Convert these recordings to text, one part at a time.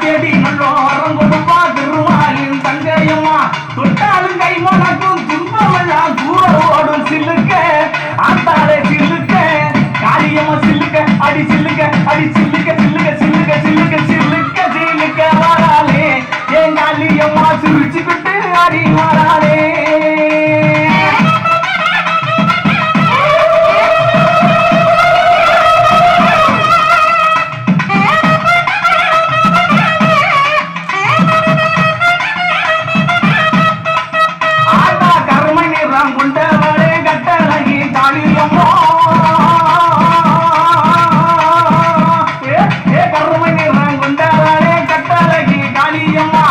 தேடி நல்லோரம் கொடுப்பா திருமாலின் தங்கையம்மா தொட்டாலும் கை மணக்கும் துன்பமெல்லாம் தூர ஓடும் சில்லுக்க ஆத்தாலே சில்லுக்க காளியம்மா சில்லுக்க அடி சில்லுக்க அடி சில்லுக்க சில்லுக்க சில்லுக்க சில்லுக்க சில்லுக்க சில்லுக்க வராளே என் காளியம்மா சிரிச்சுக்கிட்டு அடி வராளே குண்டவளே கட்டழகி காளியம்மா கருமை நிறம் குண்டவளே கட்டழகி காளியம்மா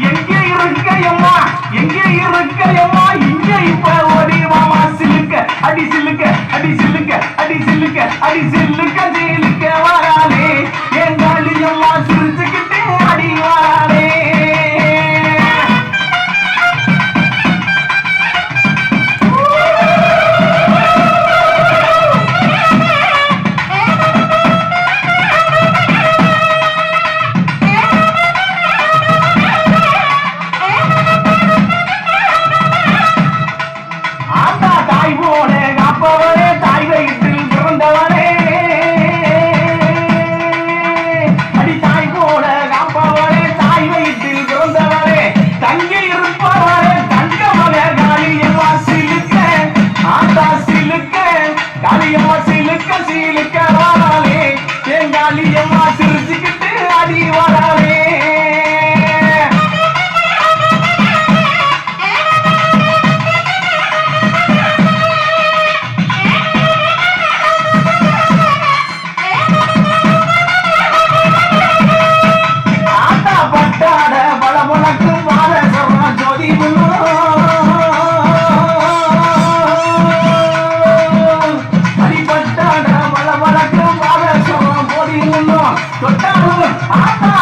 எங்கே இருக்கையம்மா எங்கே இருக்கையம்மா இங்கே இப்ப ஓடி மாமா சிலுக்க அடி சிலுக்க அடி சிலுக்க அடி சிலுக்க அடி சிலுக்க சிலுக்க வராளே என் காளியம்மா சிரிச்சுக்கிட்டு அடி வராளே தாய் வயிற்றில் பிறந்தவனே அடி தாய் போல காப்பவனே தாய் வயிற்றில் பிறந்தவனே தங்கி இருப்பவனே தங்கமலே காளியம்மா சிலுக்க ஆத்தா சிலுக்க காளியம்மா சிலுக்க சிலுக்க வராளே என் காளியம்மா சிரிச்சுக்கிட்டு அடி வராளே தொட்டாலும்